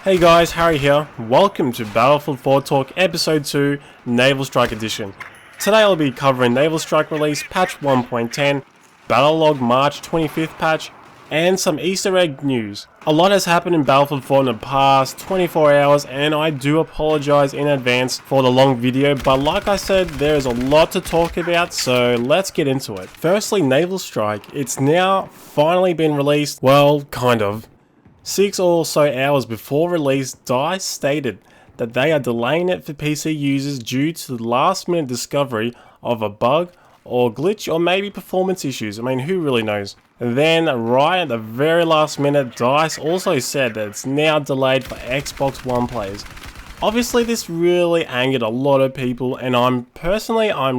Hey guys, Harry here. Welcome to Battlefield 4 Talk Episode 2 Naval Strike Edition. Today I'll be covering Naval Strike release patch 1.10, Battlelog March 25th patch, and some Easter egg news. A lot has happened in Battlefield 4 in the past 24 hours and I do apologize in advance for the long video, but like I said, there's a lot to talk about, so let's get into it. Firstly, Naval Strike. It's now finally been released, well, kind of. 6 or so hours before release, DICE stated that they are delaying it for PC users due to the last minute discovery of a bug or glitch or maybe performance issues. I mean, who really knows? And then right at the very last minute, DICE also said that it's now delayed for Xbox One players. Obviously this really angered a lot of people, and I'm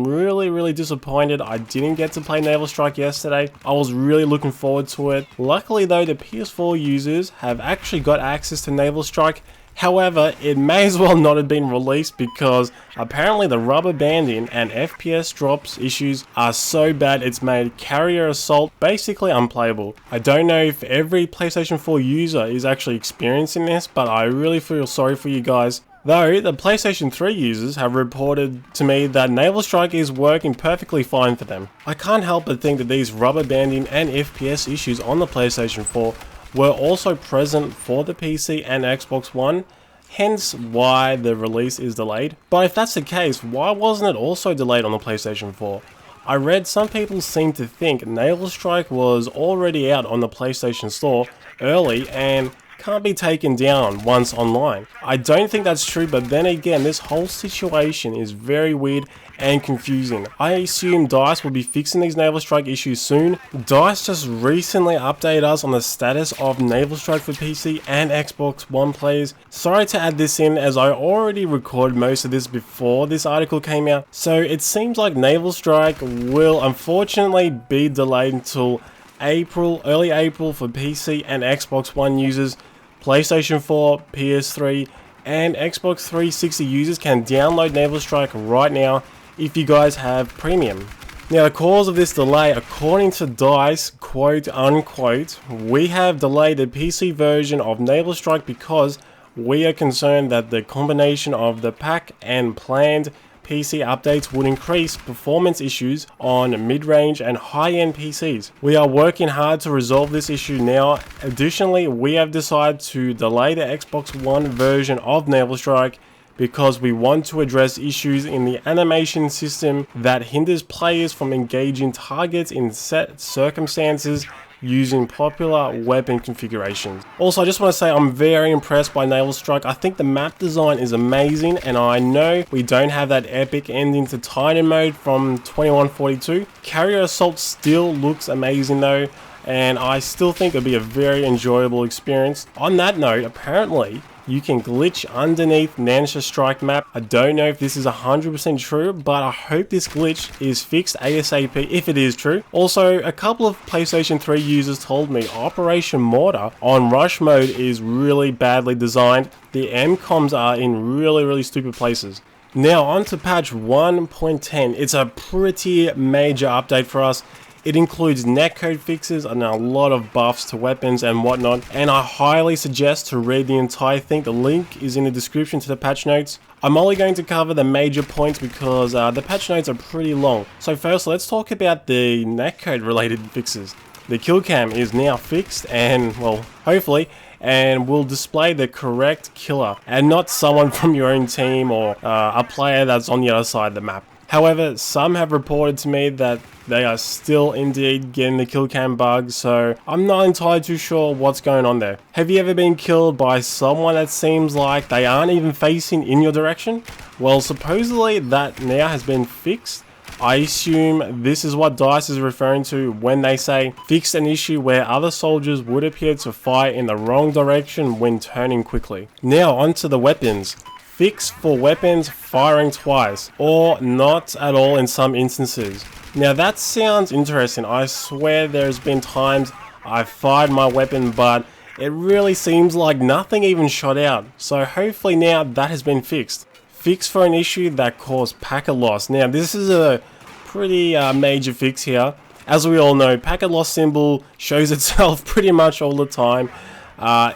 really disappointed I didn't get to play Naval Strike yesterday. I was really looking forward to it. Luckily though, the PS4 users have actually got access to Naval Strike. However, it may as well not have been released because apparently the rubber banding and FPS drops issues are so bad it's made carrier assault basically unplayable. I don't know if every PlayStation 4 user is actually experiencing this, but I really feel sorry for you guys. Though, the PlayStation 3 users have reported to me that Naval Strike is working perfectly fine for them. I can't help but think that these rubber banding and FPS issues on the PlayStation 4 were also present for the PC and Xbox One, hence why the release is delayed. But if that's the case, why wasn't it also delayed on the PlayStation 4? I read some people seem to think Naval Strike was already out on the PlayStation Store early and can't be taken down once online. I don't think that's true, but then again, this whole situation is very weird and confusing. I assume DICE will be fixing these Naval Strike issues soon. DICE just recently updated us on the status of Naval Strike for PC and Xbox One players. Sorry to add this in as I already recorded most of this before this article came out, so it seems like Naval Strike will unfortunately be delayed until early April for PC and Xbox One users. PlayStation 4, PS3, and Xbox 360 users can download Naval Strike right now if you guys have premium. Now, the cause of this delay, according to DICE, quote unquote, we have delayed the PC version of Naval Strike because we are concerned that the combination of the pack and planned PC updates would increase performance issues on mid-range and high-end PCs. We are working hard to resolve this issue now. Additionally, we have decided to delay the Xbox One version of Naval Strike because we want to address issues in the animation system that hinders players from engaging targets in set circumstances using popular weapon configurations. Also, I just want to say I'm very impressed by Naval Strike. I think the map design is amazing, and I know we don't have that epic ending to Titan mode from 2142. Carrier Assault still looks amazing though, and I still think it'll be a very enjoyable experience. On that note, apparently you can glitch underneath Naval Strike map. I don't know if this is 100% true, but I hope this glitch is fixed ASAP if it is true. Also, a couple of PlayStation 3 users told me Operation Mortar on rush mode is really badly designed. The MCOMs are in really stupid places. Now on to patch 1.10. It's a pretty major update for us. It includes netcode fixes and a lot of buffs to weapons and whatnot, and I highly suggest to read the entire thing. The link is in the description to the patch notes. I'm only going to cover the major points because the patch notes are pretty long. So first, let's talk about the netcode related fixes. The kill cam is now fixed and, well, hopefully, and will display the correct killer and not someone from your own team or a player that's on the other side of the map. However, some have reported to me that they are still indeed getting the kill cam bug, so I'm not entirely too sure what's going on there. Have you ever been killed by someone that seems like they aren't even facing in your direction? Well, supposedly that now has been fixed. I assume this is what DICE is referring to when they say fixed an issue where other soldiers would appear to fire in the wrong direction when turning quickly. Now onto the weapons. Fix for weapons firing twice, or not at all in some instances. Now that sounds interesting. I swear there's been times I've fired my weapon, but it really seems like nothing even shot out. So hopefully now that has been fixed. Fix for an issue that caused packet loss. Now this is a pretty major fix here. As we all know, packet loss symbol shows itself pretty much all the time.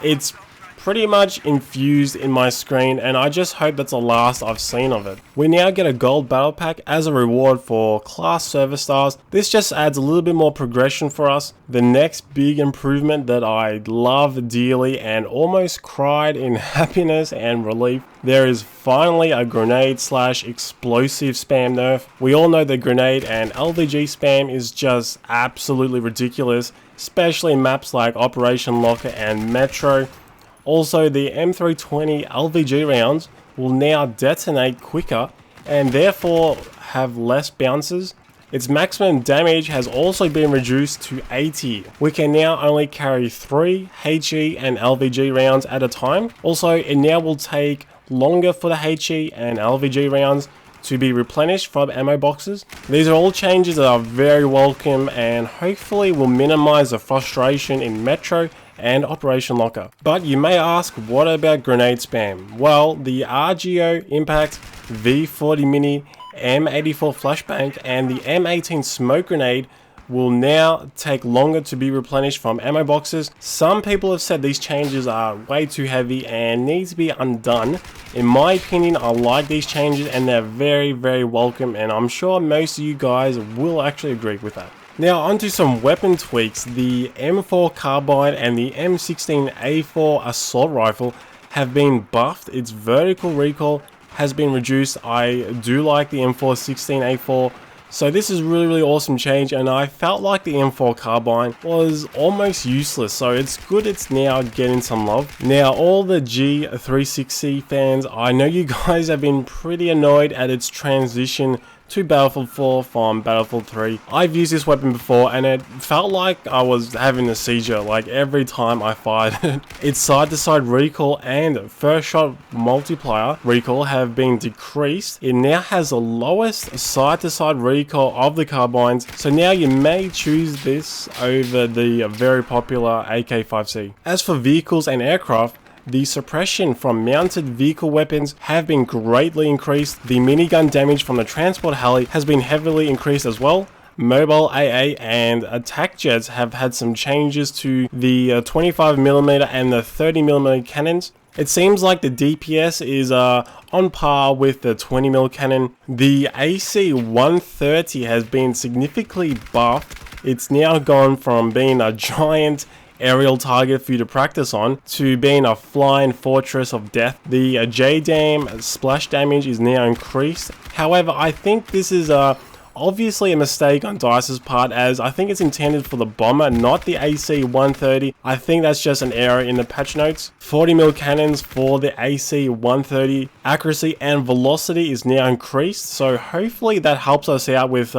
It's pretty much infused in my screen, and I just hope that's the last I've seen of it. We now get a gold battle pack as a reward for class service stars. This just adds a little bit more progression for us. The next big improvement that I love dearly and almost cried in happiness and relief, there is finally a grenade / explosive spam nerf. We all know that grenade and LVG spam is just absolutely ridiculous, especially in maps like Operation Locker and Metro. Also, the M320 LVG rounds will now detonate quicker and therefore have less bounces. Its maximum damage has also been reduced to 80. We can now only carry 3 HE and LVG rounds at a time. Also, it now will take longer for the HE and LVG rounds to be replenished from ammo boxes. These are all changes that are very welcome and hopefully will minimize the frustration in Metro and Operation Locker. But you may ask, what about grenade spam? Well, the RGO Impact V40 Mini M84 flashbang and the M18 smoke grenade will now take longer to be replenished from ammo boxes. Some people have said these changes are way too heavy and need to be undone. In my opinion, I like these changes and they're very, very welcome, and I'm sure most of you guys will actually agree with that. Now onto some weapon tweaks. The M4 carbine and the M16A4 assault rifle have been buffed. Its vertical recoil has been reduced. I do like the M416A4. So this is really awesome change, and I felt like the M4 carbine was almost useless, so it's good it's now getting some love. Now all the G360 fans, I know you guys have been pretty annoyed at its transition to Battlefield 4 from Battlefield 3. I've used this weapon before and it felt like I was having a seizure like every time I fired it. Its side to side recoil and first shot multiplier recoil have been decreased. It now has the lowest side to side recoil of the carbines, so now you may choose this over the very popular AK-5C. As for vehicles and aircraft, the suppression from mounted vehicle weapons have been greatly increased. The minigun damage from the transport heli has been heavily increased as well. Mobile AA and attack jets have had some changes to the 25mm and the 30mm cannons. It seems like the DPS is on par with the 20mm cannon. The AC-130 has been significantly buffed. It's now gone from being a giant aerial target for you to practice on to being a flying fortress of death. The JDAM splash damage is now increased. However, I think this is obviously a mistake on DICE's part, as I think it's intended for the bomber, not the AC-130. I think that's just an error in the patch notes. 40mm cannons for the AC-130. Accuracy and velocity is now increased, so hopefully that helps us out with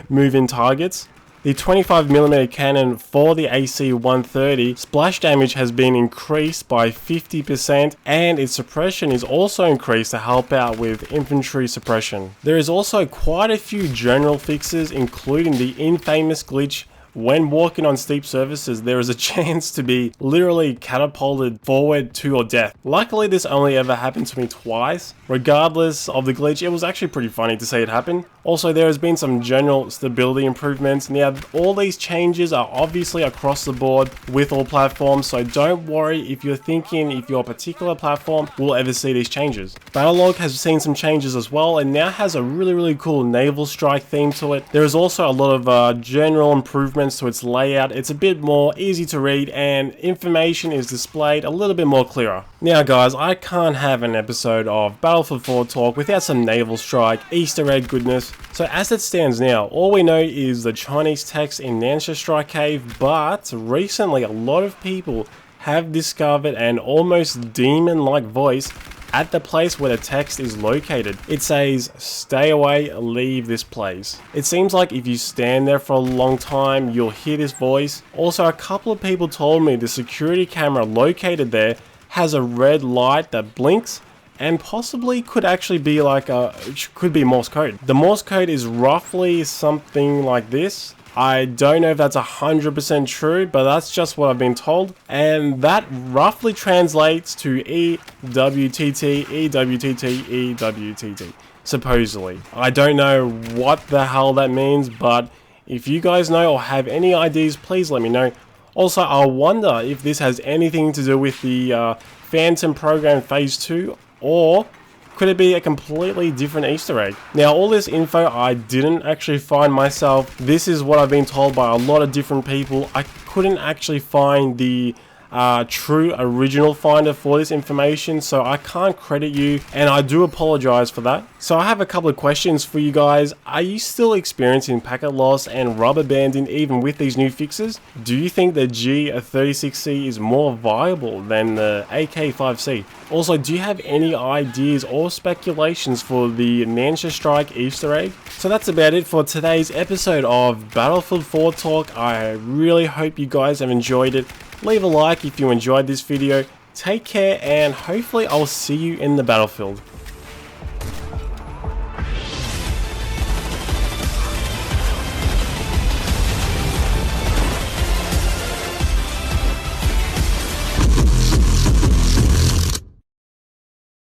moving targets. The 25mm cannon for the AC-130 splash damage has been increased by 50%, and its suppression is also increased to help out with infantry suppression. There is also quite a few general fixes, including the infamous glitch. When walking on steep surfaces, there is a chance to be literally catapulted forward to your death. Luckily, this only ever happened to me twice. Regardless of the glitch, it was actually pretty funny to see it happen. Also, there has been some general stability improvements. Now, all these changes are obviously across the board with all platforms, so don't worry if you're thinking if your particular platform will ever see these changes. Battlelog has seen some changes as well, and now has a really cool Naval Strike theme to it. There is also a lot of general improvements to its layout. It's a bit more easy to read, and information is displayed a little bit more clearer. Now guys, I can't have an episode of Battlefield 4 talk without some Naval Strike Easter egg goodness. So as it stands now, all we know is the Chinese text in Nancy Strike Cave, but recently a lot of people have discovered an almost demon-like voice at the place where the text is located. It says, "Stay away, leave this place." It seems like if you stand there for a long time, you'll hear this voice. Also, a couple of people told me the security camera located there has a red light that blinks, and possibly could actually be like could be Morse code. The Morse code is roughly something like this. I don't know if that's 100% true, but that's just what I've been told. And that roughly translates to EWTT, EWTT, EWTT, supposedly. I don't know what the hell that means, but if you guys know or have any ideas, please let me know. Also, I wonder if this has anything to do with the Phantom program phase 2, or could it be a completely different Easter egg? Now, all this info I didn't actually find myself. This is what I've been told by a lot of different people. I couldn't actually find the true original finder for this information, so I can't credit you, and I do apologize for that. So I have a couple of questions for you guys. Are you still experiencing packet loss and rubber banding even with these new fixes? Do you think the G36C is more viable than the AK5C? Also, do you have any ideas or speculations for the Naval Strike Easter egg? So that's about it for today's episode of Battlefield 4 Talk. I really hope you guys have enjoyed it. Leave a like if you enjoyed this video. Take care, and hopefully I'll see you in the battlefield.